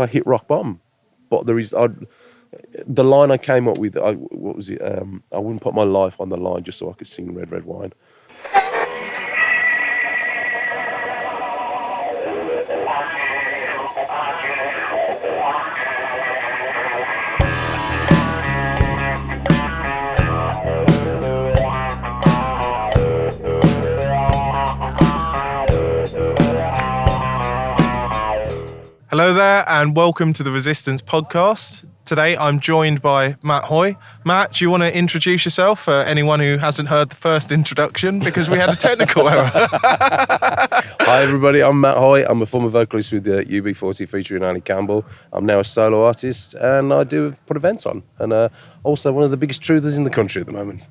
I hit rock bottom. But the line I came up with, what was it? I wouldn't put my life on the line just so I could sing Red, Red Wine. Hello there and welcome to the Resistance podcast. Today I'm joined by Matt Hoy. Matt, do you want to introduce yourself for anyone who hasn't heard the first introduction because we had a technical error? Hi everybody, I'm Matt Hoy. I'm a former vocalist with UB40 featuring Annie Campbell. I'm now a solo artist and I put events on and also one of the biggest truthers in the country at the moment.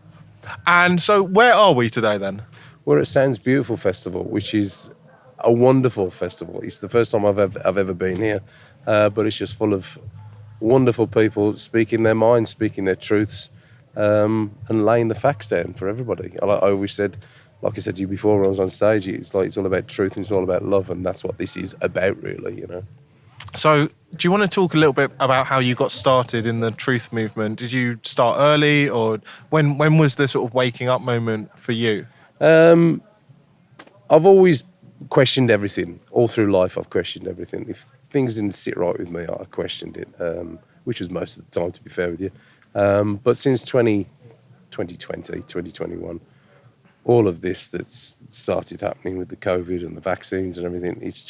And so where are we today then? We're at Sounds Beautiful Festival, which is a wonderful festival. It's the first time I've ever been here, but it's just full of wonderful people speaking their minds, speaking their truths, and laying the facts down for everybody. I always said, like I said to you before when I was on stage, it's all about truth and it's all about love, and that's what this is about, really, you know. So, do you want to talk a little bit about how you got started in the truth movement? Did you start early, or when was the sort of waking up moment for you? I've always questioned everything. All through life, I've questioned everything. If things didn't sit right with me, I questioned it, which was most of the time, to be fair with you. But since 2021, all of this that's started happening with the COVID and the vaccines and everything, it's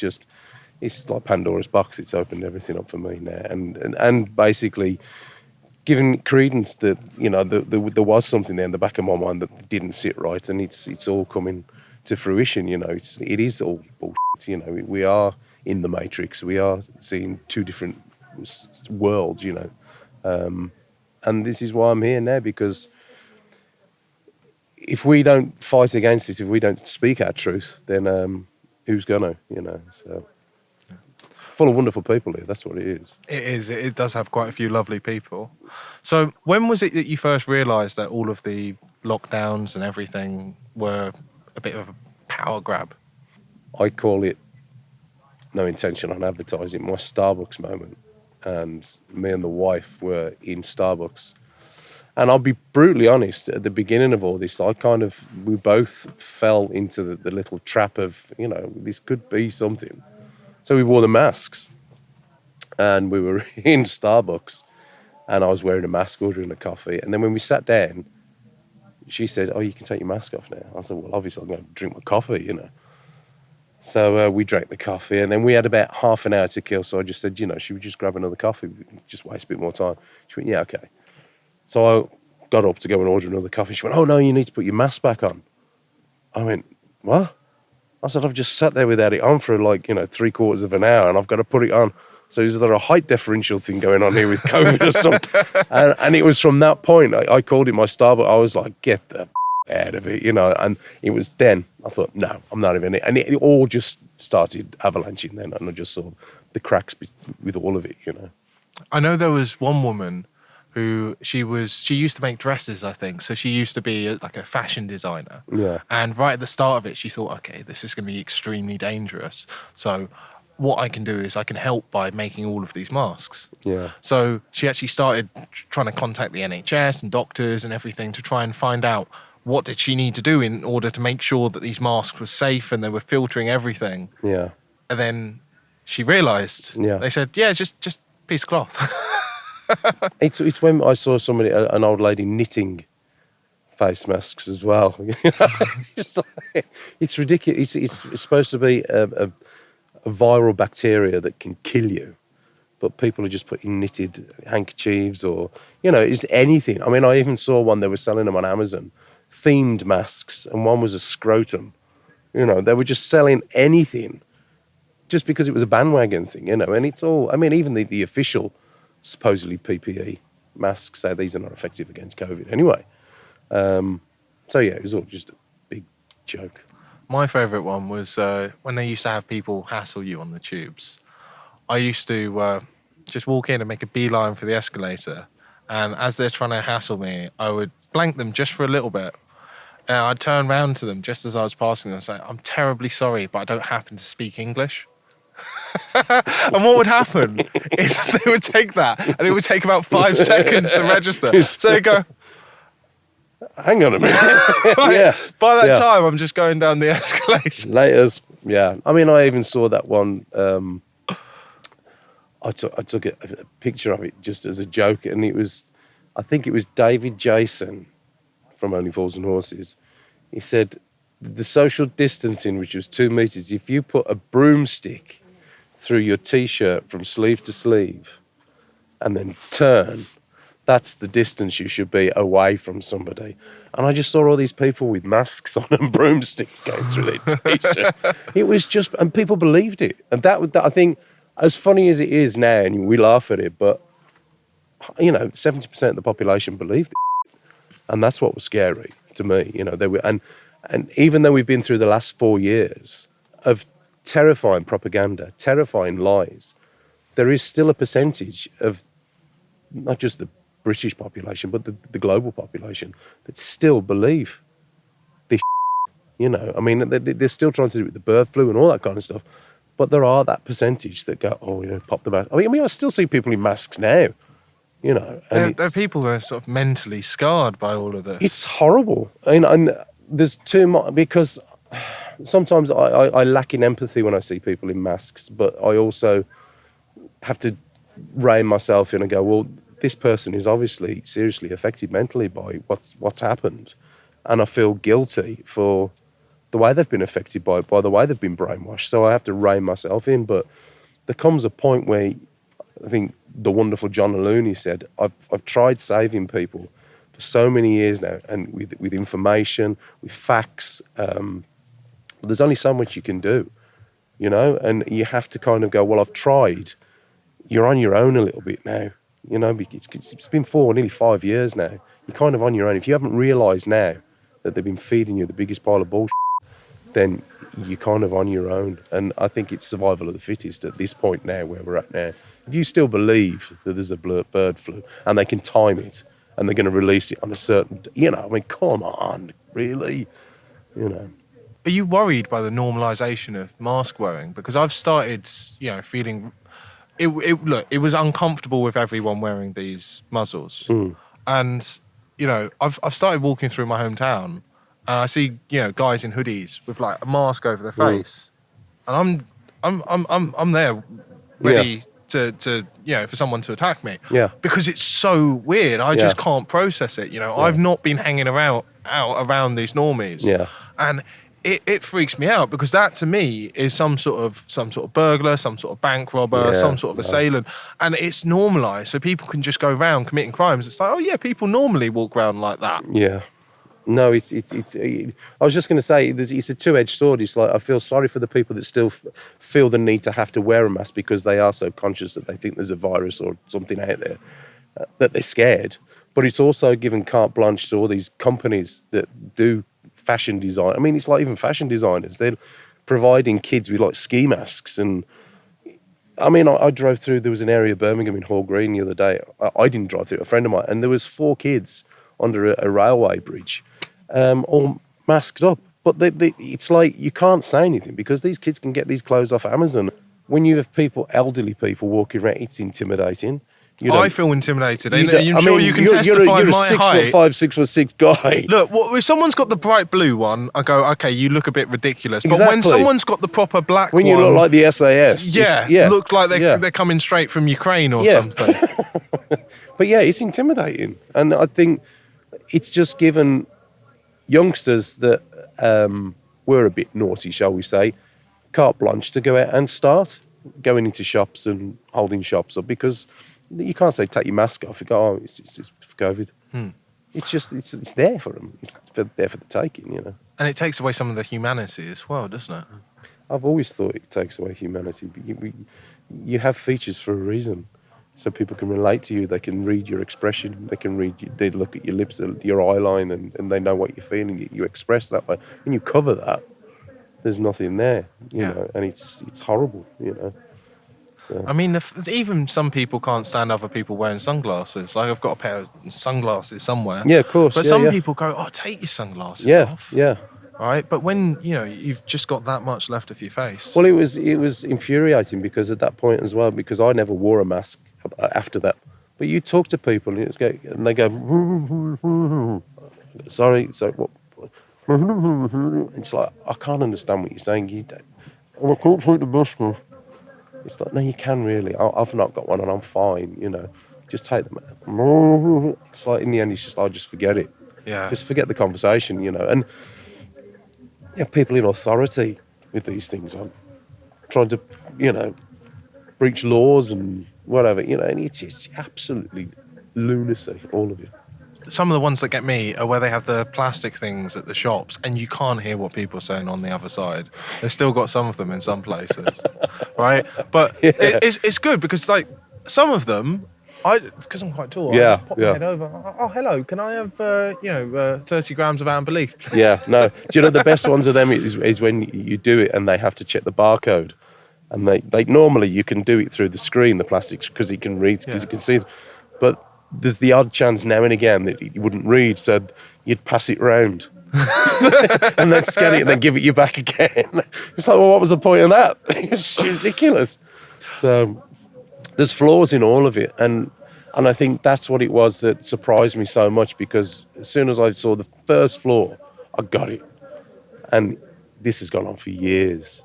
like Pandora's box. It's opened everything up for me now, and basically giving credence that, you know, there was something there in the back of my mind that didn't sit right, and it's all coming to fruition. You know, it is all bullshit. You know, we are in the Matrix. We are seeing two different worlds. You know, and this is why I'm here now, because if we don't fight against this, if we don't speak our truth, then who's gonna? You know, so full of wonderful people here. That's what it is. It is. It does have quite a few lovely people. So, when was it that you first realised that all of the lockdowns and everything were a bit of a power grab? I call it, no intention on advertising, my Starbucks moment. And me and the wife were in Starbucks. And I'll be brutally honest, at the beginning of all this, we both fell into the little trap of, you know, this could be something. So we wore the masks and we were in Starbucks and I was wearing a mask, ordering a coffee. And then when we sat down, she said, "Oh, you can take your mask off now." I said, "Well, obviously I'm going to drink my coffee, you know." So we drank the coffee and then we had about half an hour to kill. So I just said, you know, should we just grab another coffee? Just waste a bit more time. She went, "Yeah, okay." So I got up to go and order another coffee. She went, "Oh, no, you need to put your mask back on." I went, "What?" I said, "I've just sat there without it on for like, you know, 3/4 of an hour and I've got to put it on. So is there a height differential thing going on here with COVID or something?" And it was from that point, I called it my Starbucks. I was like, "Get the out of it," you know. And it was then, I thought, no, I'm not even it. And it all just started avalanching then. And I just saw the cracks with all of it, you know. I know there was one woman who she used to make dresses, I think. So she used to be like a fashion designer. Yeah. And right at the start of it, she thought, okay, this is going to be extremely dangerous. So what I can do is I can help by making all of these masks. Yeah. So she actually started trying to contact the NHS and doctors and everything to try and find out what did she need to do in order to make sure that these masks were safe and they were filtering everything. Yeah. And then she realised, they said, yeah, just piece of cloth. It's when I saw somebody, an old lady, knitting face masks as well. It's ridiculous. It's supposed to be a viral bacteria that can kill you, but people are just putting knitted handkerchiefs or, you know, it's anything. I mean, I even saw one, they were selling them on Amazon, themed masks, and one was a scrotum. You know, they were just selling anything just because it was a bandwagon thing, you know, and it's all, I mean, even the official supposedly PPE masks say these are not effective against COVID anyway. So yeah, it was all just a big joke. My favourite one was when they used to have people hassle you on the tubes. I used to just walk in and make a beeline for the escalator, and as they're trying to hassle me, I would blank them just for a little bit. And I'd turn round to them just as I was passing them and say, "I'm terribly sorry, but I don't happen to speak English." And what would happen is they would take that and it would take about 5 seconds to register. So they go, hang on a minute. right, Yeah. by that Yeah. time, I'm just going down the escalator. Laters. Yeah. I mean, I even saw that one. I took a picture of it just as a joke, and I think it was David Jason from Only Fools and Horses. He said the social distancing, which was 2 meters, if you put a broomstick through your T-shirt from sleeve to sleeve and then turn, that's the distance you should be away from somebody. And I just saw all these people with masks on and broomsticks going through their T-shirt. It was just, and people believed it. And that I think, as funny as it is now, and we laugh at it, but, 70% of the population believed it. And that's what was scary to me. They were, and even though we've been through the last 4 years of terrifying propaganda, terrifying lies, there is still a percentage of not just the British population, but the global population that still believe this. I mean, they're still trying to do it with the bird flu and all that kind of stuff. But there are that percentage that go, pop the mask. I mean, I still see people in masks now. And there are people who are sort of mentally scarred by all of this. It's horrible. And there's too much, because sometimes I lack in empathy when I see people in masks, but I also have to rein myself in and go, well, this person is obviously seriously affected mentally by what's happened. And I feel guilty for the way they've been affected by the way they've been brainwashed. So I have to rein myself in. But there comes a point where I think the wonderful John Looney said, I've tried saving people for so many years now, and with information, with facts, but there's only so much you can do, and you have to kind of go, well, I've tried. You're on your own a little bit now, it's been nearly 5 years now. You're kind of on your own. If you haven't realised now that they've been feeding you the biggest pile of bullshit, then you're kind of on your own. And I think it's survival of the fittest at this point now, where we're at now. If you still believe that there's a bird flu and they can time it and they're going to release it on a certain, I mean, come on, really, Are you worried by the normalisation of mask wearing? Because I've started, feeling, it was uncomfortable with everyone wearing these muzzles. And, I've started walking through my hometown and I see, guys in hoodies with like a mask over their face. And I'm there ready to for someone to attack me. Yeah. Because it's so weird. I just can't process it. I've not been hanging out around these normies. Yeah. And it freaks me out, because that to me is some sort of burglar, some sort of bank robber, some sort of assailant. And it's normalised, so people can just go around committing crimes. It's like, oh yeah, people normally walk around like that. Yeah. No, it's. I was just going to say, it's a two-edged sword. It's like, I feel sorry for the people that still feel the need to have to wear a mask because they are so conscious that they think there's a virus or something out there, that they're scared. But it's also given carte blanche to all these companies that do fashion design. I mean, it's like even fashion designers, they're providing kids with like ski masks. And I mean, I drove through, there was an area of Birmingham in Hall Green the other day. I didn't drive through, a friend of mine, and there was 4 kids under a railway bridge, all masked up. But it's like, you can't say anything because these kids can get these clothes off Amazon. When you have elderly people walking around, it's intimidating. I feel intimidated. I'm sure you can testify you're my height. You're a 6'5", 6'6" guy. Look, if someone's got the bright blue one, I go, okay, you look a bit ridiculous. Exactly. But when someone's got the proper black when one... you look like the SAS. Look like they're coming straight from Ukraine or something. But yeah, it's intimidating. And I think it's just given youngsters that were a bit naughty, shall we say, carte blanche to go out and start going into shops and holding shops up, because you can't say take your mask off. You go, oh, it's for COVID. It's just it's there for them. It's there for the taking, And it takes away some of the humanity as well, doesn't it? I've always thought it takes away humanity, but you have features for a reason, so people can relate to you. They can read your expression. They can read. They look at your lips, your eye line, and they know what you're feeling. You express that way. When you cover that, there's nothing there, you know, and it's horrible, Yeah. I mean, even some people can't stand other people wearing sunglasses. Like, I've got a pair of sunglasses somewhere. Yeah, of course. But some people go, oh, take your sunglasses off. Yeah. right? But when you've just got that much left of your face. Well, it was infuriating because at that point as well, because I never wore a mask after that. But you talk to people and they go, sorry, so what? It's like, I can't understand what you're saying. I can't take the mask off. It's like, no, you can really. I've not got one and I'm fine, Just take them. It's like, in the end, it's just, I'll just forget it. Yeah. Just forget the conversation, And people in authority with these things on trying to, breach laws and whatever, and it's just absolutely lunacy, all of it. Some of the ones that get me are where they have the plastic things at the shops and you can't hear what people are saying on the other side. They've still got some of them in some places, right? But it's good because, like, some of them, because I'm quite tall, I just pop my head over. Oh, hello, can I have 30 grams of amber leaf, please? Yeah, no. Do you know the best ones of them is when you do it and they have to check the barcode. And they normally you can do it through the screen, the plastics, because you can read, because you can see. But there's the odd chance now and again that you wouldn't read, so you'd pass it round and then scan it and then give it you back again. It's like, well, what was the point of that? It's ridiculous. So there's flaws in all of it, and I think that's what it was that surprised me so much, because as soon as I saw the first flaw, I got it. And this has gone on for years,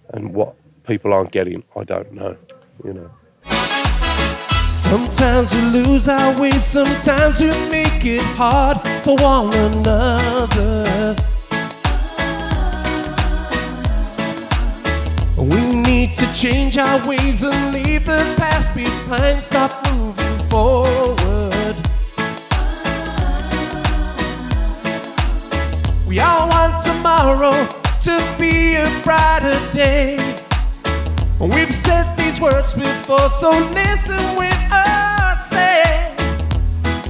and what people aren't getting, I don't know, Sometimes we lose our way, sometimes we make it hard for one another. We need to change our ways and leave the past behind, start moving forward. We all want tomorrow to be a brighter day. We've said these words before, so listen when I say,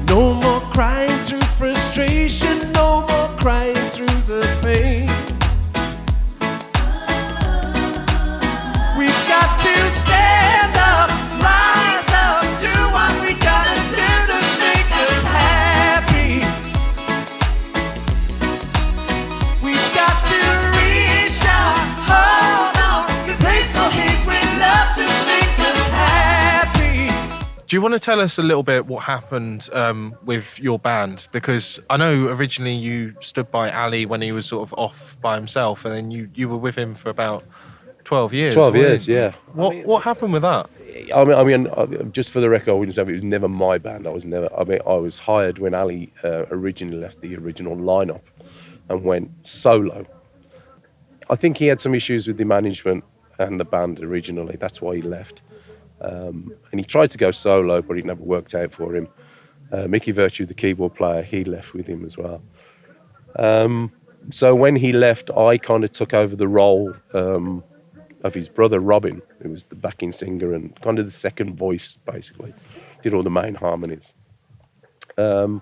no more crying through frustration, no more crying through the pain. We've got to stand up, rise up, do what we gotta do to make us happy. We've got to reach out, hold on, replace our hate with love to make us happy. Do you want to tell us a little bit what happened with your band? Because I know originally you stood by Ali when he was sort of off by himself, and then you were with him for about 12 years. 12 years, yeah. What happened with that? I mean, just for the record, I wouldn't say it was never my band. I was hired when Ali originally left the original lineup and went solo. I think he had some issues with the management and the band originally. That's why he left. And he tried to go solo, but it never worked out for him. Mickey Virtue, the keyboard player, he left with him as well. So when he left, I kind of took over the role of his brother, Robin, who was the backing singer and kind of the second voice, basically. Did all the main harmonies. And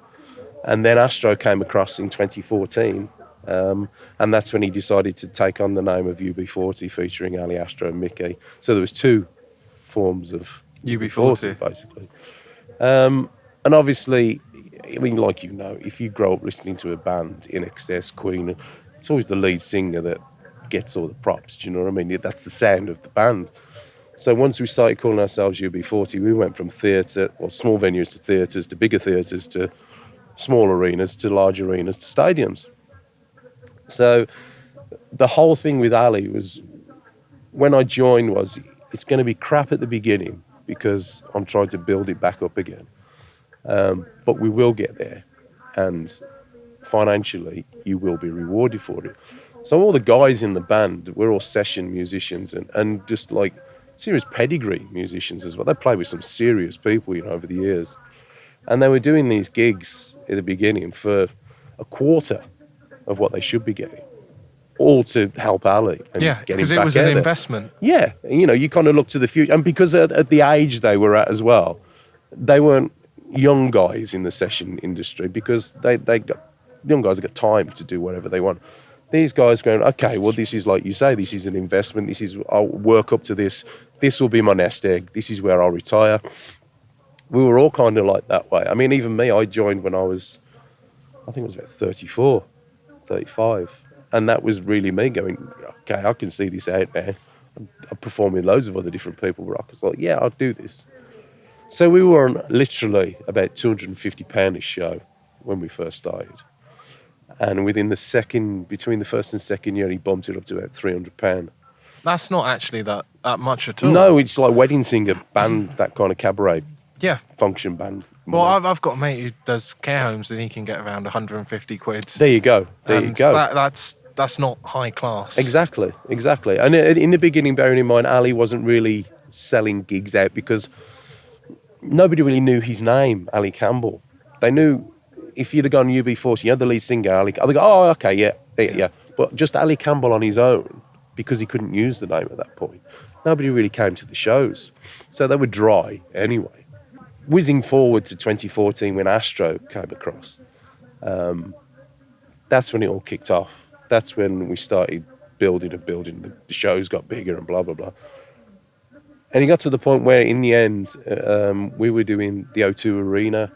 then Astro came across in 2014, and that's when he decided to take on the name of UB40, featuring Ali, Astro and Mickey. So there was two forms of UB40, basically. And obviously, I mean, like if you grow up listening to a band, In Excess, Queen, it's always the lead singer that gets all the props, do you know what I mean? That's the sound of the band. So once we started calling ourselves UB40, we went from theatre, or small venues to theatres, to bigger theatres, to small arenas, to large arenas, to stadiums. So the whole thing with Ali was, when I joined, was it's going to be crap at the beginning because I'm trying to build it back up again. But we will get there, and financially you will be rewarded for it. So all the guys in the band, we're all session musicians and just like serious pedigree musicians as well. They played with some serious people, over the years. And they were doing these gigs at the beginning for a quarter of what they should be getting, all to help Ali. And because it was an investment. Yeah, you kind of look to the future. And because at the age they were at as well, they weren't young guys in the session industry, because young guys have got time to do whatever they want. These guys going, okay, well, this is, like you say, this is an investment. I'll work up to this. This will be my nest egg. This is where I'll retire. We were all kind of like that way. I mean, even me, I joined when I think it was about 34, 35. And that was really me going, okay, I can see this out there. I perform with loads of other different people, but I was like, yeah, I'll do this. So we were on literally about £250 a show when we first started. And between the first and second year, he bumped it up to about £300. That's not actually that much at all. No, it's like wedding singer band, that kind of cabaret Yeah. function band. Well, I've got a mate who does care homes, and he can get around 150 quid. There you go. There you go. That's not high class. Exactly. And in the beginning, bearing in mind, Ali wasn't really selling gigs out because nobody really knew his name, Ali Campbell. They knew if you'd have gone UB40, you had the lead singer, Ali. They go, oh, okay, yeah. But just Ali Campbell on his own, because he couldn't use the name at that point, nobody really came to the shows. So they were dry anyway. Whizzing forward to 2014 when Astro came across, that's when it all kicked off. That's when we started building. The shows got bigger and blah, blah, blah. And it got to the point where, in the end, we were doing the O2 Arena,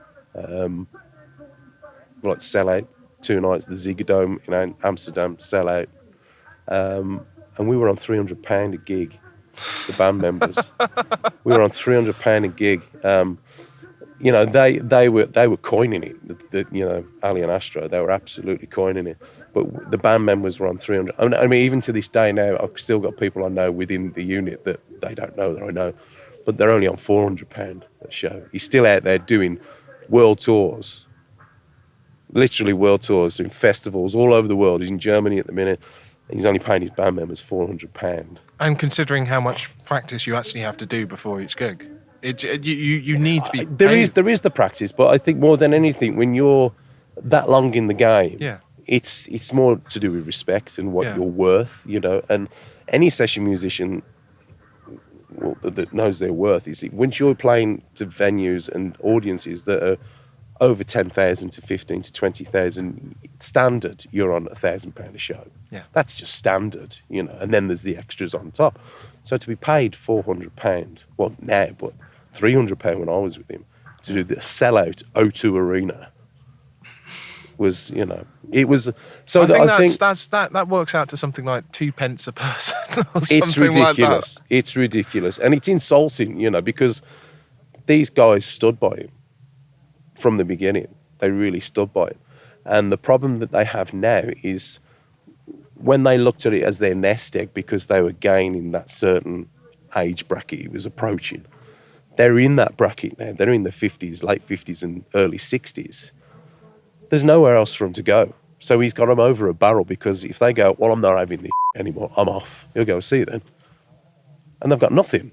like sellout, 2 nights, the Ziggo in Amsterdam, sellout. And we were on £300 a gig, the band members. We were on £300 a gig. They were coining it. Ali and Astro, they were absolutely coining it. But the band members were on 300. I mean, even to this day now, I've still got people I know within the unit that they don't know that I know, but they're only on £400 a show. He's still out there doing world tours, literally world tours, doing festivals all over the world. He's in Germany at the minute, and he's only paying his band members £400. And considering how much practice you actually have to do before each gig, you need to be. There is the practice, but I think more than anything, when you're that long in the game, it's more to do with respect and what you're worth, And any session musician that knows their worth is once you're playing to venues and audiences that are over 10,000 to 15 to 20,000 standard, you're on £1,000 a show. Yeah, that's just standard, And then there's the extras on top. So to be paid £400, well now, but £300 when I was with him to do the sellout O2 Arena was, it was. So I think that works out to something like 2 pence a person. Or it's something ridiculous. Like that. It's ridiculous, and it's insulting, because these guys stood by him from the beginning. They really stood by him, and the problem that they have now is when they looked at it as their nest egg because they were gaining that certain age bracket he was approaching. They're in that bracket now. They're in the 50s, late 50s and early 60s. There's nowhere else for him to go. So he's got them over a barrel because if they go, well, I'm not having this anymore, I'm off. He'll go, see you then. And they've got nothing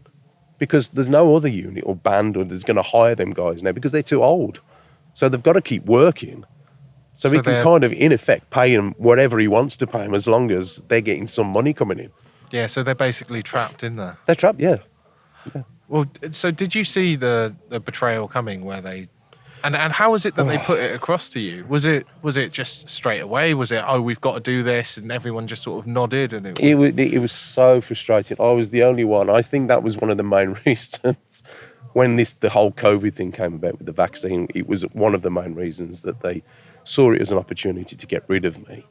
because there's no other unit or band or that's going to hire them guys now because they're too old. So they've got to keep working. So he can kind of, in effect, pay him whatever he wants to pay him as long as they're getting some money coming in. Yeah, so they're basically trapped in there. They're trapped, yeah. Well, so did you see the Betrayal coming where they... And how was it that they put it across to you? Was it just straight away? Was it, we've got to do this, and everyone just sort of nodded? And it was so frustrating. I was the only one. I think that was one of the main reasons when the whole COVID thing came about with the vaccine. It was one of the main reasons that they saw it as an opportunity to get rid of me,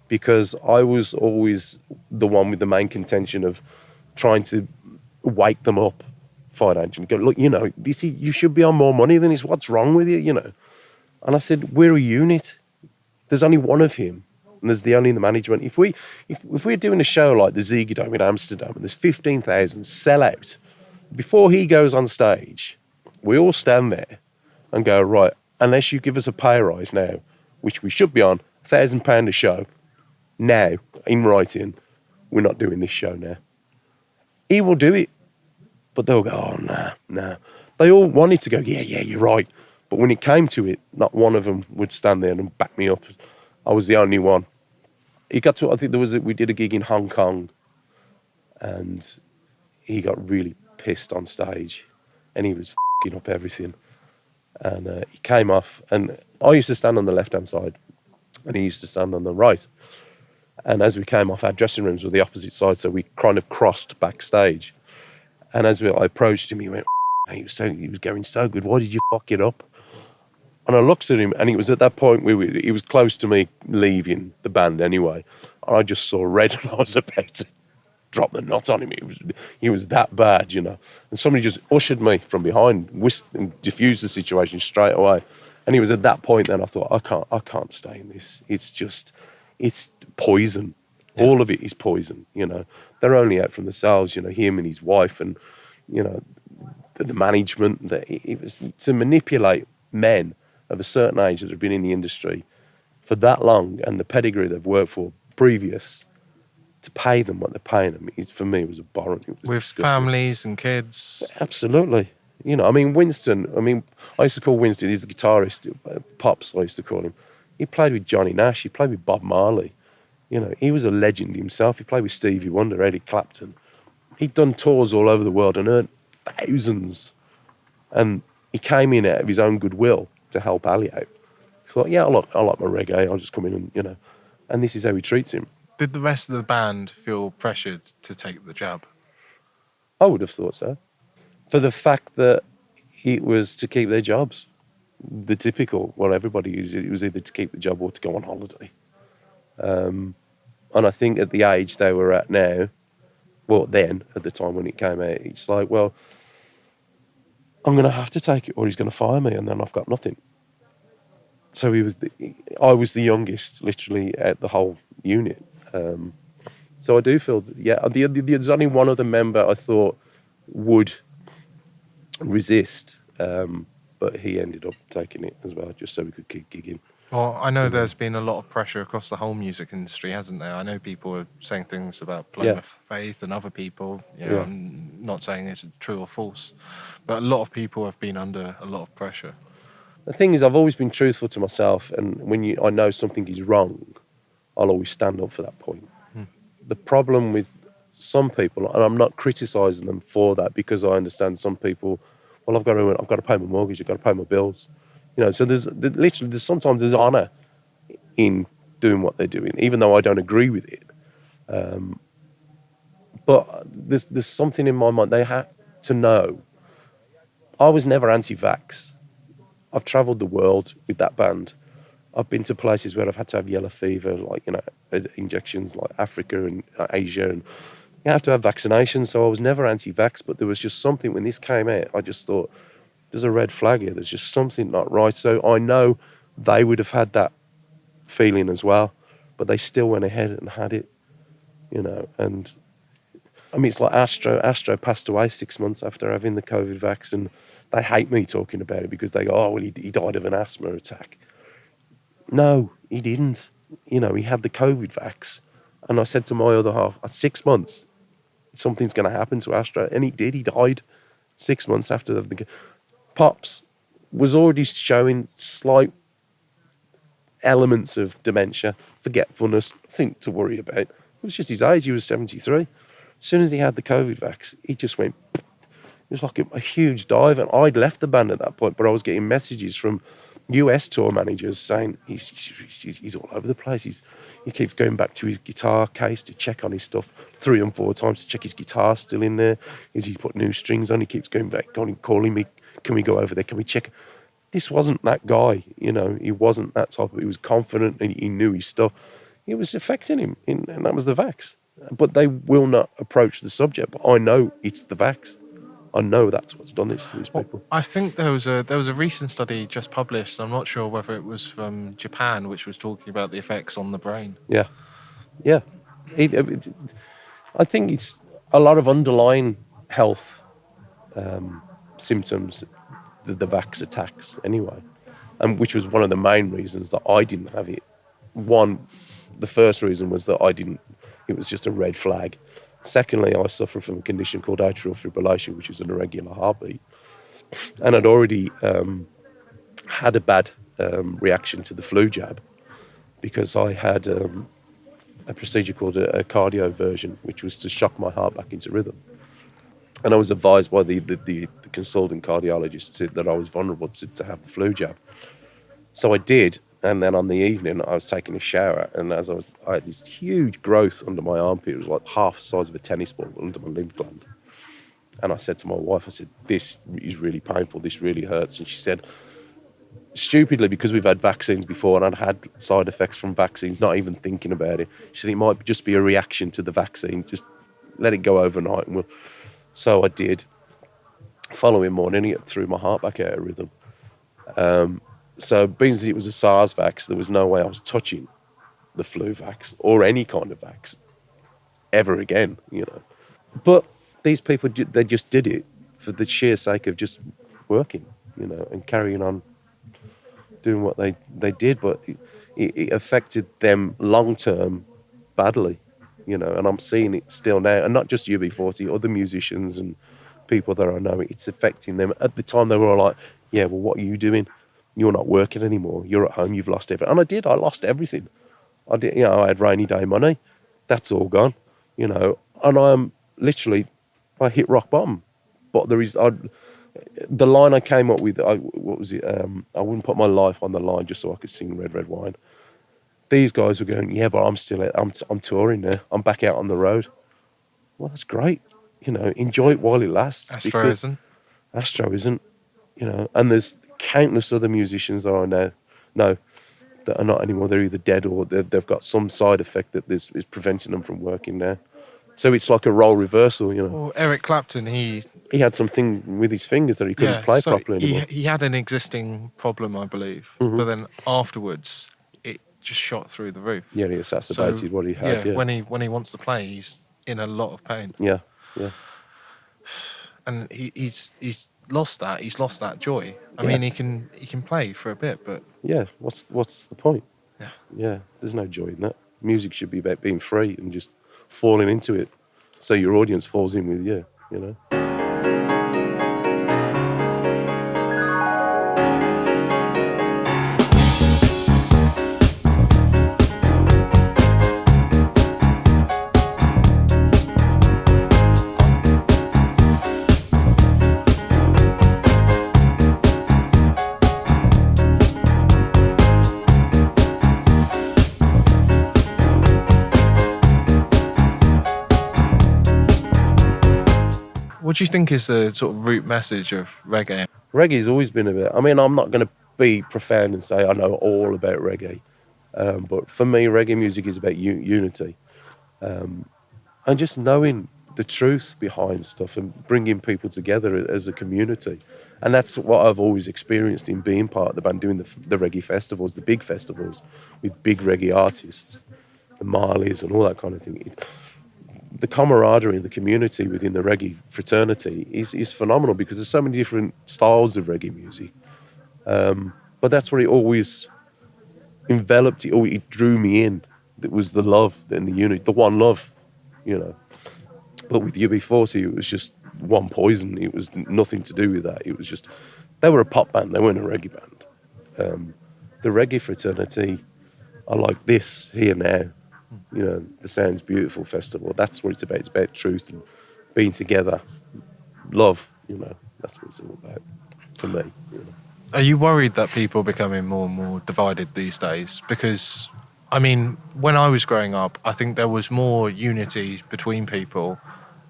because I was always the one with the main contention of trying to wake them up financially. Go, look, you should be on more money than this. What's wrong with you, And I said, we're a unit. There's only one of him, and there's the only in the management. If we're doing a show like the Ziggo in Amsterdam, and there's 15,000 sellout, before he goes on stage, we all stand there and go, right, unless you give us a pay rise now, which we should be on, £1,000 a show, now, in writing, we're not doing this show now. He will do it. But they'll go, oh, nah. They all wanted to go, yeah, you're right. But when it came to it, not one of them would stand there and back me up. I was the only one. It got to, I think we did a gig in Hong Kong, and he got really pissed on stage, and he was f***ing up everything. And he came off, and I used to stand on the left-hand side, and he used to stand on the right. And as we came off, our dressing rooms were the opposite side, so we kind of crossed backstage. And as I approached him, he went, he was going so good. Why did you fuck it up? And I looked at him, and it was at that point where he was close to me leaving the band anyway. And I just saw red, and I was about to drop the nut on him. He was that bad, you know. And somebody just ushered me from behind, whisked and diffused the situation straight away. And it was at that point then I thought, I can't stay in this. It's poison. Yeah. All of it is poison, you know. They're only out from themselves, you know, him and his wife, and, you know, the management. It was to manipulate men of a certain age that have been in the industry for that long, and the pedigree they've worked for previous, to pay them what they're paying them. For me, it was abhorrent. It was with disgusting. Families and kids. Absolutely. You know, I mean, Winston, I used to call Winston, he's the guitarist, Pops, I used to call him. He played with Johnny Nash, he played with Bob Marley. You know, he was a legend himself. He played with Stevie Wonder, Eric Clapton. He'd done tours all over the world and earned thousands. And he came in out of his own goodwill to help Ali out. He thought, yeah, I like my reggae, I'll just come in and, you know. And this is how he treats him. Did the rest of the band feel pressured to take the jab? I would have thought so. For the fact that it was to keep their jobs. The typical, well, everybody is, it was either to keep the job or to go on holiday. And I think at the age they were at now, well, then, at the time when it came out, it's like, well, I'm going to have to take it or he's going to fire me and then I've got nothing. So I was the youngest, literally, at the whole unit. So I do feel that, yeah, there's only one other member I thought would resist, but he ended up taking it as well, just so we could keep gigging. Well, I know there's been a lot of pressure across the whole music industry, hasn't there? I know people are saying things about Plymouth Faith and other people. You know, I'm not saying it's true or false, but a lot of people have been under a lot of pressure. The thing is, I've always been truthful to myself, and when I know something is wrong, I'll always stand up for that point. The problem with some people, and I'm not criticising them for that, because I understand some people, well, I've got to pay my mortgage, I've got to pay my bills. You know, so there's sometimes there's honour in doing what they're doing, even though I don't agree with it. But there's something in my mind. They have to know. I was never anti-vax. I've travelled the world with that band. I've been to places where I've had to have yellow fever, like, you know, injections, like Africa and Asia, and you have to have vaccinations. So I was never anti-vax, but there was just something when this came out. I just thought, there's a red flag here. There's just something not right. So I know they would have had that feeling as well, but they still went ahead and had it, you know. And I mean, it's like Astro. Astro passed away 6 months after having the COVID vaccine. They hate me talking about it because they go, oh, well, he died of an asthma attack. No, he didn't. You know, he had the COVID vax. And I said to my other half, at 6 months, something's going to happen to Astro. And he did. He died 6 months after the Pops was already showing slight elements of dementia, forgetfulness, nothing to worry about. It was just his age. He was 73. As soon as he had the COVID vax, he just went, it was like a huge dive. And I'd left the band at that point, but I was getting messages from US tour managers saying he's all over the place. He keeps going back to his guitar case to check on his stuff 3 and 4 times to check his guitar's still in there. Is he put new strings on? He keeps going back, calling me. Can we go over there? Can we check? This wasn't that guy, you know. He wasn't that type of. He was confident and he knew his stuff. It was affecting him, and that was the vax. But they will not approach the subject. But I know it's the vax. I know that's what's done this to these people. I think there was a recent study just published. I'm not sure whether it was from Japan, which was talking about the effects on the brain. Yeah. I think it's a lot of underlying health symptoms, the vax attacks anyway, and which was one of the main reasons that I didn't have it. The first reason was that it was just a red flag. Secondly, I suffer from a condition called atrial fibrillation, which is an irregular heartbeat. And I'd already had a bad reaction to the flu jab because I had a procedure called a cardioversion, which was to shock my heart back into rhythm. And I was advised by the consultant cardiologist that I was vulnerable to have the flu jab. So I did. And then on the evening, I was taking a shower, and I had this huge growth under my armpit. It was like half the size of a tennis ball under my lymph gland. And I said to my wife, I said, this is really painful. This really hurts. And she said, stupidly, because we've had vaccines before and I'd had side effects from vaccines, not even thinking about it. She said it might just be a reaction to the vaccine. Just let it go overnight. And so I did. Following morning, it threw my heart back out of rhythm. So being that it was a SARS vax, there was no way I was touching the flu vax or any kind of vax ever again, But these people, they just did it for the sheer sake of just working, and carrying on doing what they did. But it affected them long term badly, and I'm seeing it still now. And not just UB40, other musicians and people that I know, it's affecting them. At the time, they were all like, yeah, well, what are you doing? You're not working anymore. You're at home. You've lost everything. And I did. I lost everything. I did. I had rainy day money. That's all gone. And I'm literally, I hit rock bottom. But the line I came up with, what was it? I wouldn't put my life on the line just so I could sing Red, Red Wine. These guys were going, yeah, but I'm touring now. I'm back out on the road. Well, that's great. Enjoy it while it lasts. Astro isn't. Astro isn't. And there's countless other musicians that I know that are not anymore. They're either dead or they've got some side effect that is preventing them from working now. So it's like a role reversal, Well, Eric Clapton, he had something with his fingers that he couldn't play properly anymore. He had an existing problem, I believe, but then afterwards it just shot through the roof. Yeah, he exacerbated what he had. Yeah. When he wants to play, he's in a lot of pain. Yeah. And he's lost that. He's lost that joy. I mean, he can play for a bit, but yeah, what's the point? Yeah, there's no joy in that. Music should be about being free and just falling into it, so your audience falls in with you. What do you think is the sort of root message of reggae? Reggae's always been about. I mean, I'm not going to be profound and say I know all about reggae, but for me, reggae music is about unity, and just knowing the truth behind stuff and bringing people together as a community. And that's what I've always experienced in being part of the band, doing the reggae festivals, the big festivals with big reggae artists, the Marleys and all that kind of thing. The camaraderie in the community within the reggae fraternity is phenomenal, because there's so many different styles of reggae music. But that's where it always enveloped, it drew me in. It was the love and the unity, the one love, But with UB40, it was just one poison. It was nothing to do with that. It was just, they were a pop band, they weren't a reggae band. The reggae fraternity are like this here now. The Sounds Beautiful Festival. That's what it's about. It's about truth and being together, love. That's what it's all about for me. Are you worried that people are becoming more and more divided these days? Because, I mean, when I was growing up, I think there was more unity between people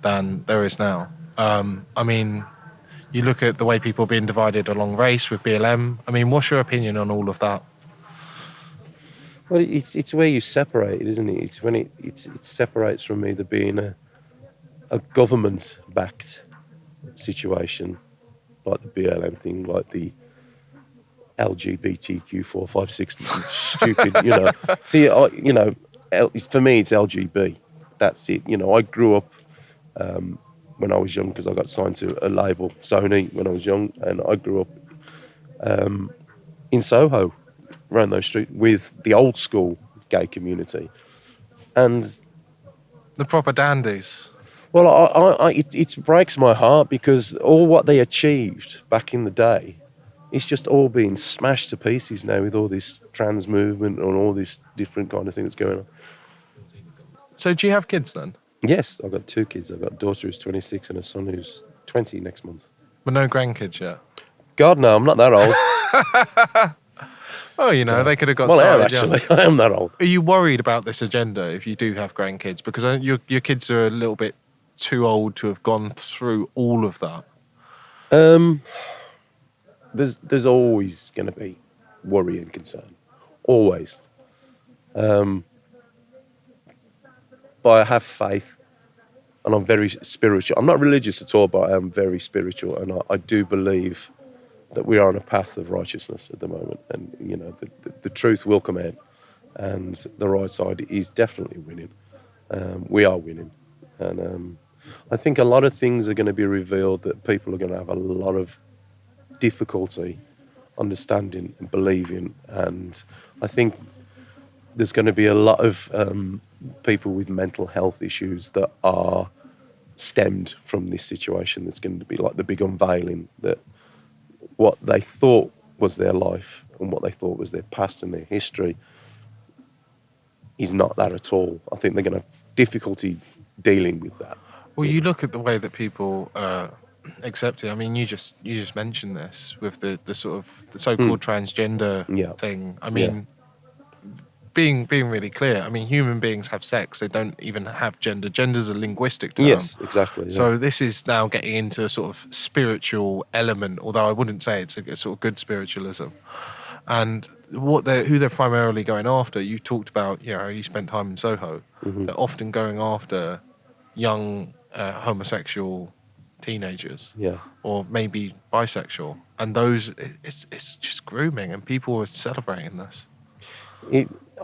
than there is now. I mean, you look at the way people are being divided along race with BLM. I mean, what's your opinion on all of that? Well, it's where you separate it, isn't it? It's when it separates from either being a government-backed situation, like the BLM thing, like the LGBTQ 456 stupid, See, for me, it's LGB. That's it. I grew up when I was young, because I got signed to a label, Sony, when I was young, and I grew up in Soho, around those streets, with the old school gay community, and the proper dandies. Well, it breaks my heart, because all what they achieved back in the day, it's just all being smashed to pieces now with all this trans movement and all this different kind of thing that's going on. So do you have kids then? Yes, I've got 2 kids. I've got a daughter who's 26 and a son who's 20 next month. But no grandkids yet? God, no, I'm not that old. Oh, they could have got started. Well, I am, actually. I am that old. Are you worried about this agenda if you do have grandkids? Because your kids are a little bit too old to have gone through all of that. There's always going to be worry and concern, always. But I have faith, and I'm very spiritual. I'm not religious at all, but I am very spiritual, and I do believe that we are on a path of righteousness at the moment, and the truth will come out, and the right side is definitely winning. We are winning, and I think a lot of things are going to be revealed that people are going to have a lot of difficulty understanding and believing, and I think there's going to be a lot of people with mental health issues that are stemmed from this situation. That's going to be like the big unveiling that what they thought was their life and what they thought was their past and their history is not that at all. I think they're going to have difficulty dealing with that. Well, you look at the way that people accept it. I mean, you just mentioned this with the sort of the so-called transgender thing. I mean, being really clear. I mean, human beings have sex. They don't even have gender. Gender's a linguistic term. Yes, exactly. Yeah. So this is now getting into a sort of spiritual element, although I wouldn't say it's a sort of good spiritualism. And who they're primarily going after, you talked about, you spent time in Soho. Mm-hmm. They're often going after young homosexual teenagers, or maybe bisexual, and those it's just grooming, and people are celebrating this.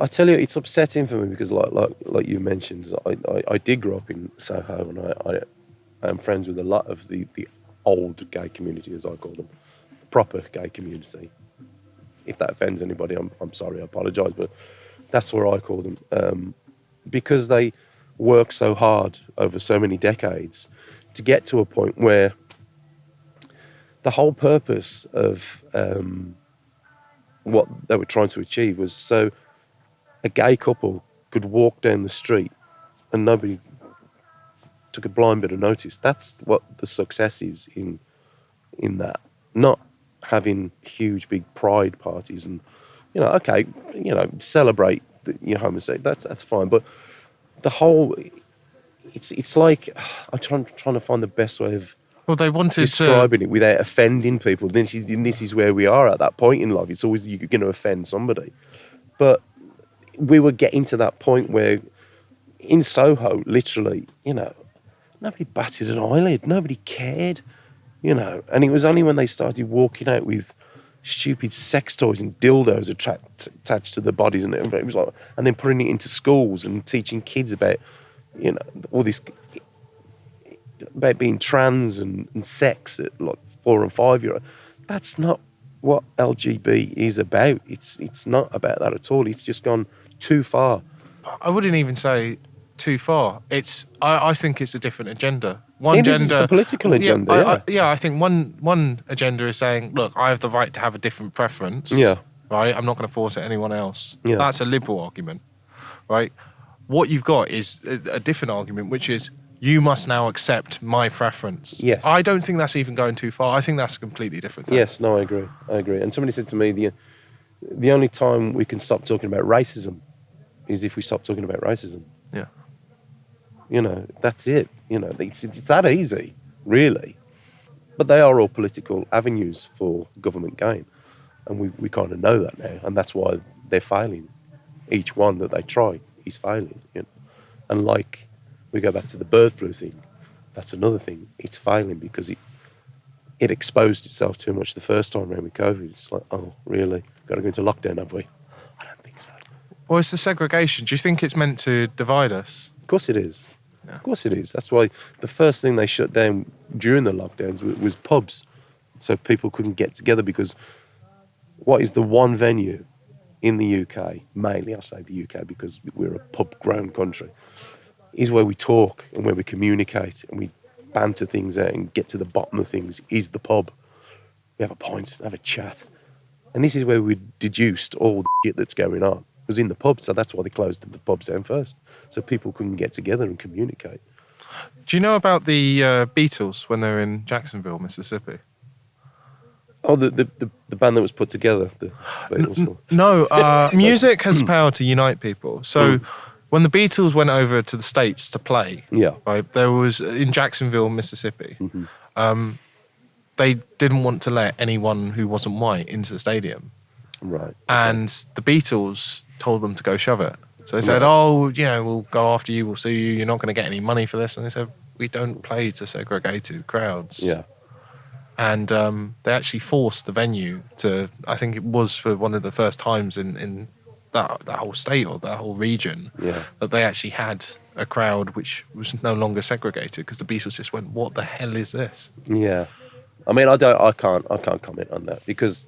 I tell you, it's upsetting for me because, like you mentioned, I did grow up in Soho, and I am friends with a lot of the old gay community, as I call them, the proper gay community. If that offends anybody, I'm sorry, I apologise, but that's what I call them, because they work so hard over so many decades to get to a point where the whole purpose of what they were trying to achieve was so a gay couple could walk down the street and nobody took a blind bit of notice. That's what the success is in that. Not having huge big pride parties and celebrate your homosexuality. That's fine, but the whole it's like I'm trying to find the best way of they wanted describing it without offending people. This is where we are at that point in life. It's always you're going to offend somebody, but we were getting to that point where in Soho, literally, nobody batted an eyelid, nobody cared, and it was only when they started walking out with stupid sex toys and dildos attached to the bodies, and it was like, and then putting it into schools and teaching kids about, all this about being trans and sex at like 4 and 5 year old. That's not what LGB is about. It's not about that at all. It's just gone too far. I wouldn't even say too far. I think it's a different agenda. It's a political agenda. I think one agenda is saying, look, I have the right to have a different preference. Yeah. Right? I'm not going to force it on anyone else. Yeah. That's a liberal argument. Right? What you've got is a different argument, which is you must now accept my preference. Yes. I don't think that's even going too far. I think that's a completely different thing. Yes, no, I agree. And somebody said to me, the only time we can stop talking about racism is if we stop talking about racism. Yeah. That's it. It's that easy, really. But they are all political avenues for government gain. And we kind of know that now. And that's why they're failing. Each one that they try is failing. And like we go back to the bird flu thing, that's another thing. It's failing because it exposed itself too much the first time around with COVID. It's like, oh, really? Got to go into lockdown, have we? I don't think so. Or it's the segregation. Do you think it's meant to divide us? Of course it is. Yeah. Of course it is. That's why the first thing they shut down during the lockdowns was pubs. So people couldn't get together because what is the one venue in the UK, mainly I say the UK because we're a pub-grown country, is where we talk and where we communicate and we banter things out and get to the bottom of things, is the pub. We have a pint, have a chat. And this is where we deduced all the shit that's going on. It was in the pub, so that's why they closed the pubs down first. So people couldn't get together and communicate. Do you know about the Beatles when they were in Jacksonville, Mississippi? Oh, the band that was put together. No, music has power to unite people. So when the Beatles went over to the States to play, right, there was in Jacksonville, Mississippi, they didn't want to let anyone who wasn't white into the stadium. Right. And the Beatles told them to go shove it. So they said, Right. "Oh, we'll go after you. We'll sue you. You're not going to get any money for this." And they said, "We don't play to segregated crowds." Yeah. And they actually forced the venue to. I think it was for one of the first times in that whole state or that whole region Yeah. that they actually had a crowd which was no longer segregated because the Beatles just went, "What the hell is this?" Yeah. I mean, I can't comment on that because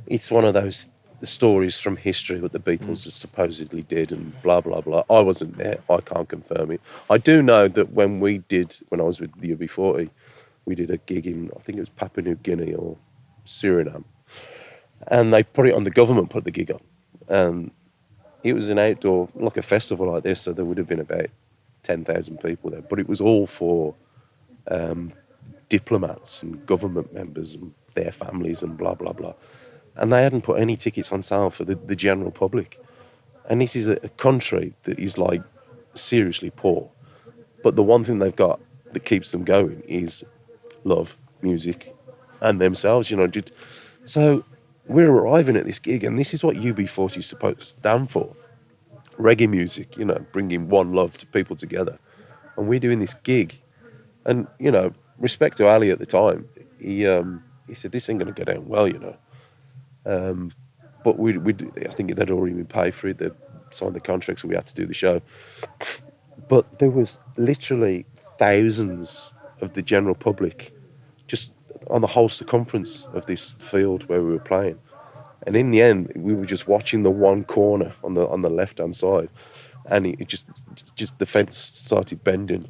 it's one of those stories from history what the Beatles supposedly did and blah blah blah. I wasn't there. I can't confirm it. I do know that when I was with the UB40, we did a gig in, I think it was Papua New Guinea or Suriname, and they put it on. The government put the gig on, and it was an outdoor, like a festival like this. So there would have been about 10,000 people there, but it was all for diplomats and government members and their families and blah blah blah. And they hadn't put any tickets on sale for the general public. And this is a country that is like seriously poor. But the one thing they've got that keeps them going is love, music, and themselves, So we're arriving at this gig, and this is what UB40 is supposed to stand for. Reggae music, bringing one love to people together. And we're doing this gig. And, respect to Ali at the time, he said, this ain't going to go down well, But I think they'd already been paid for it. They'd signed the contract, so we had to do the show. But there was literally thousands of the general public just on the whole circumference of this field where we were playing. And in the end, we were just watching the one corner on the left-hand side. And it just the fence started bending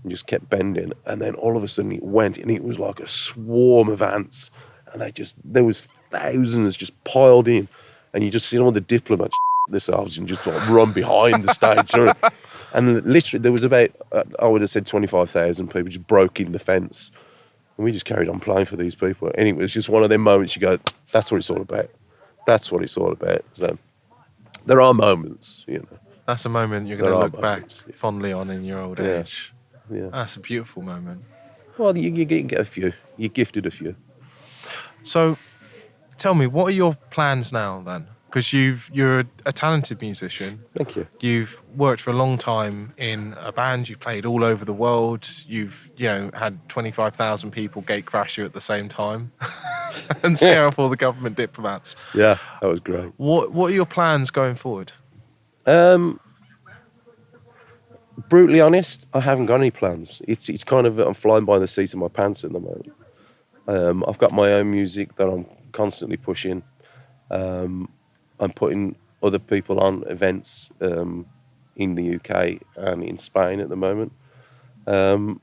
and just kept bending. And then all of a sudden it went, and it was like a swarm of ants. And there was thousands just piled in, and you just see all the diplomats themselves and just like run behind the stage. And literally there was about, I would have said 25,000 people just broke in the fence. And we just carried on playing for these people. And it was just one of them moments you go, that's what it's all about. That's what it's all about. So there are moments, That's a moment you're going to look back fondly on in your old age. Yeah. That's a beautiful moment. Well, you get a few. You're gifted a few. So, tell me, what are your plans now then? Because you're a talented musician. Thank you. You've worked for a long time in a band. You've played all over the world. You've had 25,000 people gate crash you at the same time, and scare off all the government diplomats. Yeah, that was great. What are your plans going forward? Brutally honest, I haven't got any plans. It's kind of, I'm flying by the seat of my pants at the moment. I've got my own music that I'm constantly pushing. I'm putting other people on events in the UK and in Spain at the moment. And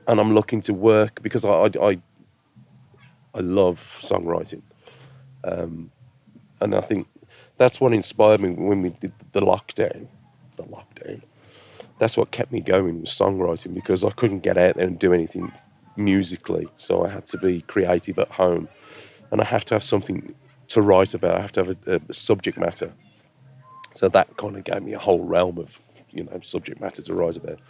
I'm looking to work because I love songwriting. And I think that's what inspired me when we did the lockdown. That's what kept me going, was songwriting, because I couldn't get out there and do anything musically. So I had to be creative at home, and I have to have something to write about. I have to have a subject matter. So that kind of gave me a whole realm of, subject matter to write about.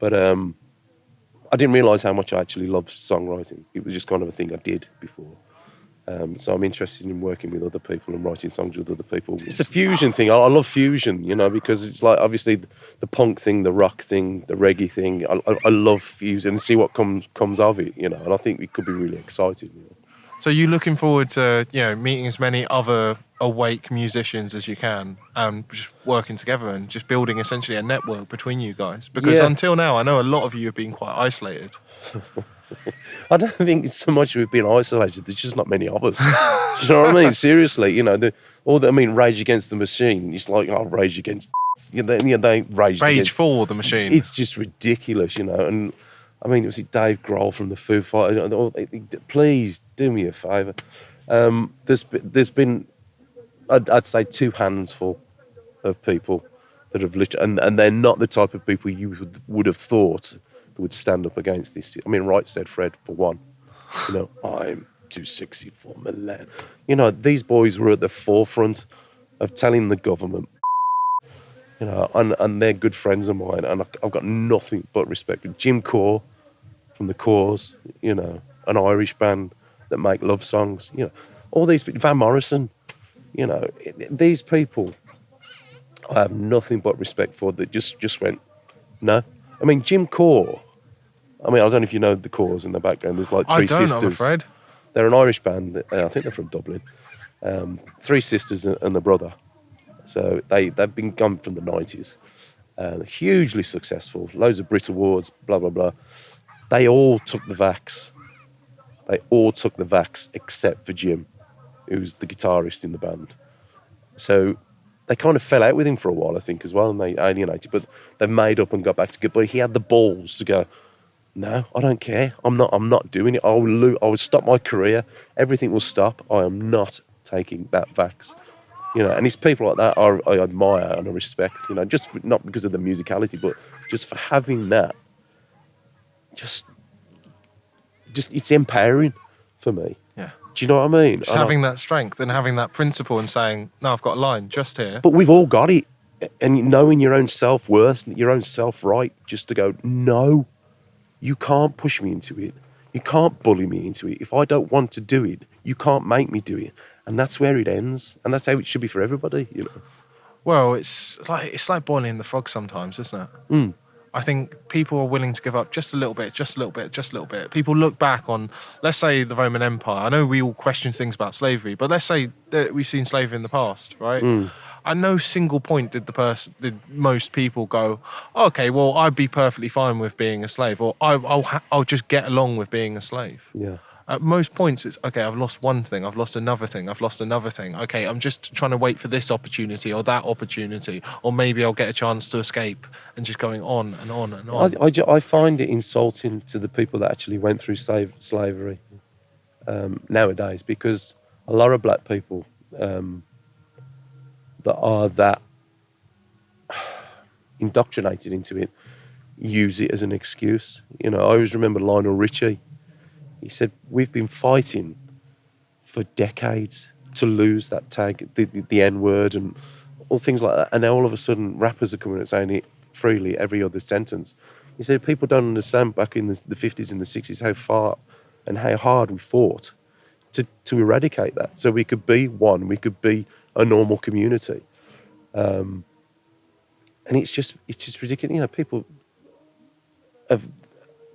But I didn't realise how much I actually loved songwriting. It was just kind of a thing I did before. So I'm interested in working with other people and writing songs with other people. It's a fusion thing. I love fusion, because it's like obviously the punk thing, the rock thing, the reggae thing. I love fusion and see what comes of it, and I think it could be really exciting. So you're looking forward to meeting as many other awake musicians as you can, just working together and just building essentially a network between you guys. Because until now, I know a lot of you have been quite isolated. I don't think it's so much we've been isolated. There's just not many of us. Do you know what I mean? Seriously, Rage Against the Machine. It's like, Rage Against. They Rage for the Machine. It's just ridiculous, And I mean, was it Dave Grohl from the Foo Fighters? Please do me a favour. There's been, I'd say, 2 handfuls of people that have literally, and they're not the type of people you would have thought would stand up against this. I mean, Right Said Fred, for one. I'm too sexy for Milan. These boys were at the forefront of telling the government, and they're good friends of mine, and I've got nothing but respect for Jim Core from The Cause, an Irish band that make love songs, all these, Van Morrison, You know, these people, I have nothing but respect for that just went, no. I mean, Jim Core, I mean, I don't know if you know the Cores in the background. There's like three sisters. I'm afraid. They're an Irish band. I think they're from Dublin. Three sisters and a brother. So they've been gone from the 90s. Hugely successful. Loads of Brit Awards, blah, blah, blah. They all took the vax. Except for Jim, who's the guitarist in the band. So they kind of fell out with him for a while, I think, as well, and they alienated. But they've made up and got back together. But he had the balls to go, no, I don't care. I'm not doing it. I will stop my career. Everything will stop. I am not taking that vax. You know, and it's people like that I admire and I respect. You know, just not because of the musicality, but just for having that. Just it's empowering for me. Yeah. Do you know what I mean? Just having that strength and having that principle and saying, no, I've got a line just here. But we've all got it, and knowing your own self-worth, your own self-right, just to go, no. You can't push me into it. You can't bully me into it. If I don't want to do it, you can't make me do it. And that's where it ends. And that's how it should be for everybody, you know. Well, it's like boiling the frog sometimes, isn't it? Mm. I think people are willing to give up just a little bit. People look back on, let's say, the Roman Empire. I know we all question things about slavery, but let's say that we've seen slavery in the past, right? Mm. At no single point did most people go, okay, well, I'd be perfectly fine with being a slave, or I'll just get along with being a slave. Yeah. At most points, it's, okay, I've lost one thing, I've lost another thing, Okay, I'm just trying to wait for this opportunity or that opportunity, or maybe I'll get a chance to escape, and just going on and on and on. I find it insulting to the people that actually went through slavery nowadays, because a lot of black people that are that indoctrinated into it use it as an excuse. You know, I always remember Lionel Richie. He said, we've been fighting for decades to lose that tag, the N-word and all things like that. And now all of a sudden rappers are coming and saying it freely every other sentence. He said, people don't understand back in the 50s and the 60s how far and how hard we fought to eradicate that. So we could be one, we could be a normal community. And it's just ridiculous. You know, people of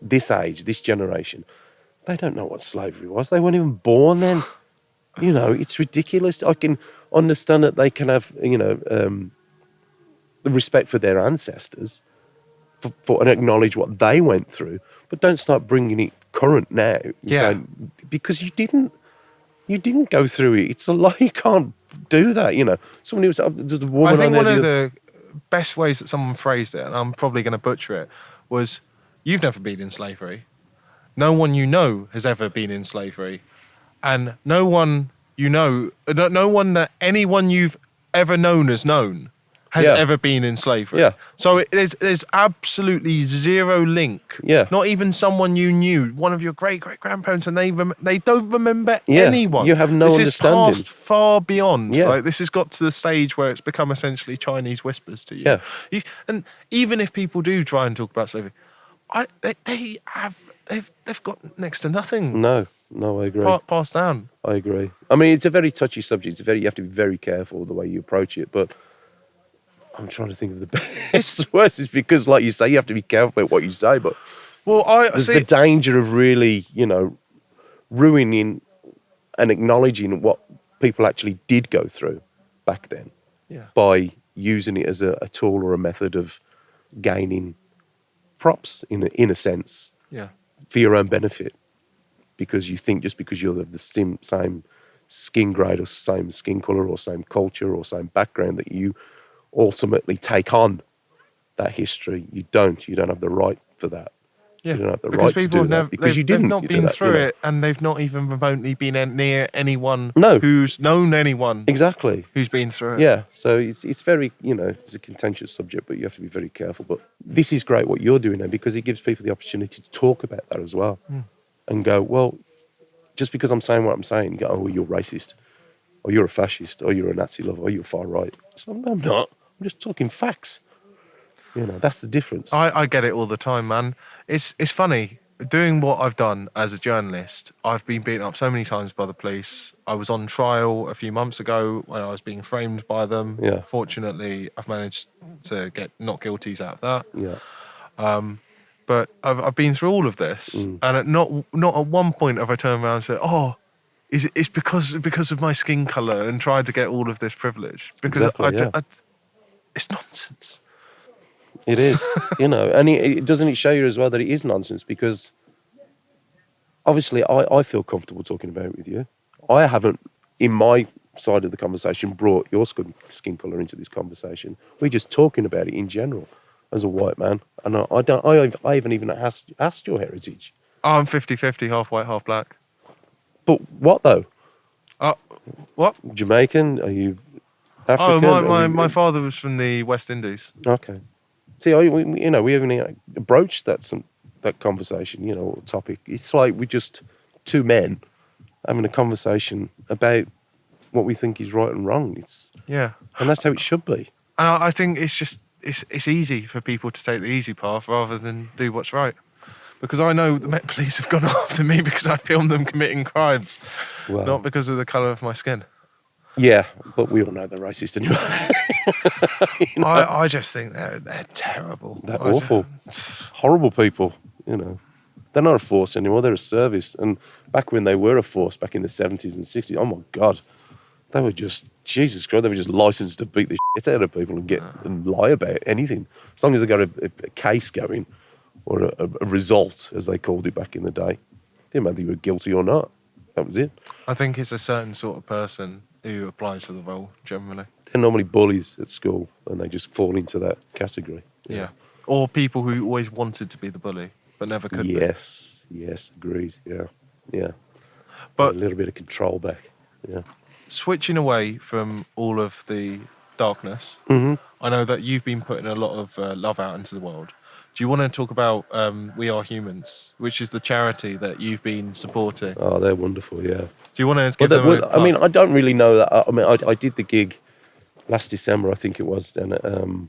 this age, this generation, they don't know what slavery was. They weren't even born then. You know, it's ridiculous. I can understand that they can have, you know, the respect for their ancestors for and acknowledge what they went through, but don't start bringing it current now. Yeah. Saying, because you didn't go through it. It's a lie. You can't do that. You know, somebody was the woman. I think one of the best ways that someone phrased it, and I'm probably going to butcher it, was, you've never been in slavery. No one you know has ever been in slavery. And no one you know, no one that anyone you've ever known has ever been in slavery. Yeah. So there's absolutely zero link. Yeah. Not even someone you knew, one of your great-great-grandparents, and they don't remember anyone. You have no understanding. This is past far beyond. Yeah. Right? This has got to the stage where it's become essentially Chinese whispers to you. Yeah. And even if people do try and talk about slavery, they've got next to nothing. No, I agree. Passed down. I agree. I mean, it's a very touchy subject. You have to be very careful the way you approach it. But I'm trying to think of the best words. It's because, like you say, you have to be careful about what you say. But there's the danger of really, you know, ruining and acknowledging what people actually did go through back then. Yeah. By using it as a tool or a method of gaining props in a sense. Yeah. For your own benefit, because you think just because you're of the same skin grade or same skin color or same culture or same background that you ultimately take on that history. You don't have the right for that. Yeah, you don't have the because right to do that because you didn't. They've not been through it, and they've not even remotely been near anyone who's known anyone exactly who's been through it. Yeah, so it's very, you know, it's a contentious subject, but you have to be very careful. But this is great what you're doing now, because it gives people the opportunity to talk about that as well, and go, well, just because I'm saying what I'm saying, you go, oh, well, you're racist, or you're a fascist, or you're a Nazi lover, or you're far right. So no, I'm not. I'm just talking facts. You know, that's the difference. I get it all the time, man. It's funny. doing what I've done as a journalist, I've been beaten up so many times by the police. I was on trial a few months ago when I was being framed by them. Yeah. Fortunately, I've managed to get not guilties out of that. Yeah. But I've been through all of this, and not at one point have I turned around and said, "Oh, it's because of my skin color," and tried to get all of this privilege because Exactly, it's nonsense. It is, and it doesn't it show you as well that it is nonsense, because obviously I feel comfortable talking about it with you. I haven't, in my side of the conversation, brought your skin colour into this conversation. We're just talking about it in general as a white man, and I haven't even asked your heritage. I'm 50-50, half white, half black. But what though? What? Jamaican? Are you African? Oh, my father was from the West Indies. Okay. See, we haven't even broached that conversation, or topic. It's like we're just two men having a conversation about what we think is right and wrong. And that's how it should be. And I think it's easy for people to take the easy path rather than do what's right. Because I know the Met Police have gone after me because I filmed them committing crimes, not because of the colour of my skin. Yeah, but we all know they're racist anyway. I just think they're terrible. They're awful. Horrible people, They're not a force anymore, they're a service. And back when they were a force, back in the 70s and 60s, oh my God, they were just, Jesus Christ, they were just licensed to beat the shit out of people and lie about anything. As long as they got a case going, or a result, as they called it back in the day. Didn't matter if you were guilty or not. That was it. I think it's a certain sort of person who applies for the role, generally. They're normally bullies at school, and they just fall into that category. Yeah. Or people who always wanted to be the bully, but never could be. Yes, agreed. Yeah. But a little bit of control back. Yeah. Switching away from all of the darkness, I know that you've been putting a lot of love out into the world. Do you want to talk about We Are Humans, which is the charity that you've been supporting? Oh, they're wonderful, yeah. Do you want to give them I mean, I don't really know that. I mean, I did the gig last December, I think it was, down at, in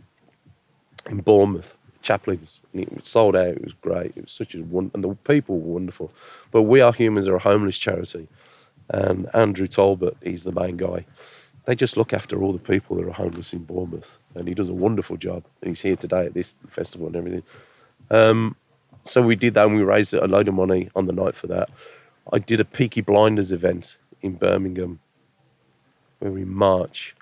Bournemouth, Chaplin's. And it was sold out. It was great. It was such a and the people were wonderful. But We Are Humans are a homeless charity. And Andrew Talbot, he's the main guy. They just look after all the people that are homeless in Bournemouth. And he does a wonderful job. And he's here today at this festival and everything. So we did that, and we raised a load of money on the night for that. I did a Peaky Blinders event in Birmingham in March.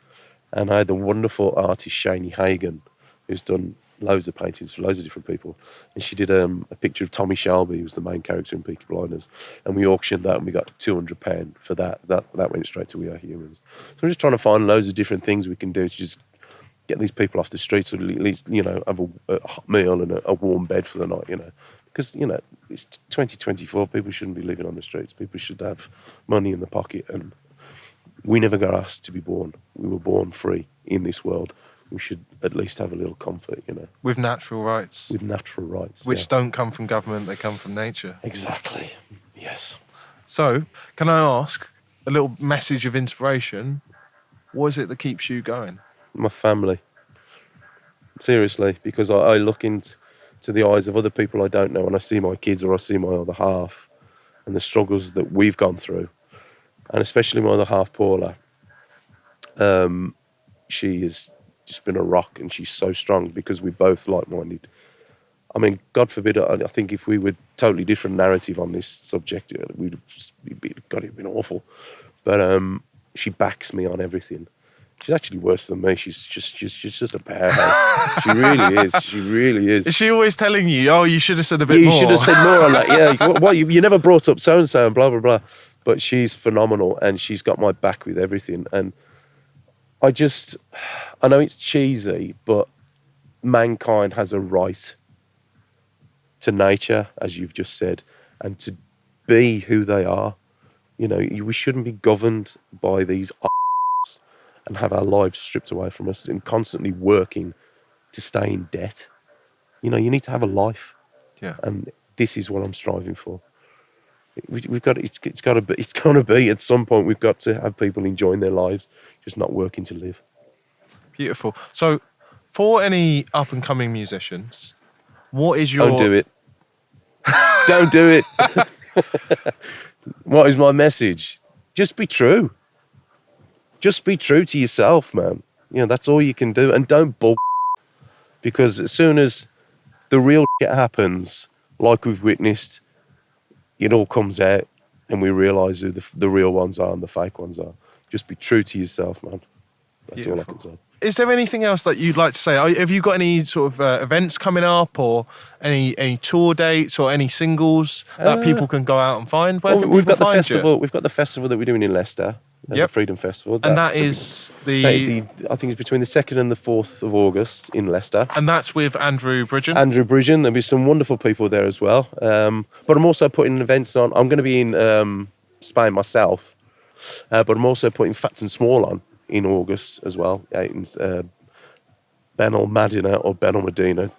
And I had the wonderful artist Shani Hagan, who's done loads of paintings for loads of different people. And she did a picture of Tommy Shelby, who was the main character in Peaky Blinders. And we auctioned that, and we got £200 for that. That went straight to We Are Humans. So we're just trying to find loads of different things we can do to just get these people off the streets, or at least, have a hot meal and a warm bed for the night, Because, it's 2024, people shouldn't be living on the streets. People should have money in the pocket. And we never got asked to be born. We were born free in this world. We should at least have a little comfort, With natural rights. With natural rights. Which don't come from government, they come from nature. Exactly. Yes. So, can I ask a little message of inspiration? What is it that keeps you going? My family. Seriously, because I look into the eyes of other people I don't know, and I see my kids, or I see my other half, and the struggles that we've gone through, and especially my other half, Paula. She has just been a rock, and she's so strong because we're both like-minded. I mean, God forbid, I think if we were totally different narrative on this subject, we'd have been awful. But she backs me on everything. She's actually worse than me. She's just a powerhouse. She really is. She really is. Is she always telling you, "Oh, you should have said a bit more"? You should have said more on that. Yeah. What you never brought up so and so and blah blah blah. But she's phenomenal, and she's got my back with everything. And I know it's cheesy, but mankind has a right to nature, as you've just said, and to be who they are. We shouldn't be governed by these and have our lives stripped away from us and constantly working to stay in debt. You need to have a life. Yeah. And this is what I'm striving for. We've got it's going to be at some point. We've got to have people enjoying their lives, just not working to live. Beautiful. So, for any up and coming musicians, what is your? Don't do it. Don't do it. What is my message? Just be true. Just be true to yourself, man. You know, that's all you can do. And don't bull, because as soon as the real shit happens, like we've witnessed, it all comes out and we realise who the real ones are and the fake ones are. Just be true to yourself, man. That's all I can say. Is there anything else that you'd like to say? Have you got any sort of events coming up, or any tour dates, or any singles that people can go out and find? Where can we've people got the find festival. you? We've got the festival that we're doing in Leicester, the Freedom Festival, and that is I think it's between the 2nd and the 4th of August in Leicester. And that's with Andrew Bridgen. Andrew Bridgen. There'll be some wonderful people there as well. But I'm also putting events on. I'm going to be in Spain myself, but I'm also putting Fats and Small on in August as well. Benal Madina or Benal Medina,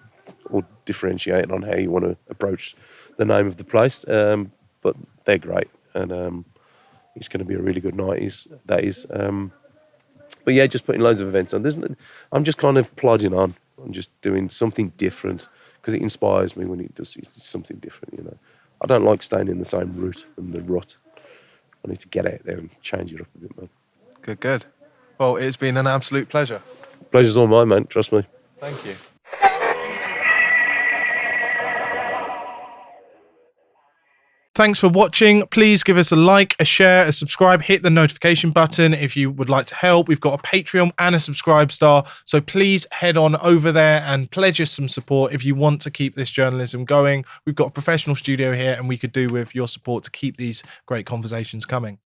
or differentiating on how you want to approach the name of the place. But they're great, and it's going to be a really good night. But yeah, just putting loads of events on. I'm just kind of plodding on. I'm just doing something different because it inspires me when it's something different. You know, I don't like staying in the same route and the rut. I need to get out there and change it up a bit, man. Good. Well, it's been an absolute pleasure. Pleasure's all mine, man. Trust me. Thank you. Thanks for watching. Please give us a like, a share, a subscribe, hit the notification button if you would like to help. We've got a Patreon and a Subscribe Star, so please head on over there and pledge us some support if you want to keep this journalism going. We've got a professional studio here, and we could do with your support to keep these great conversations coming.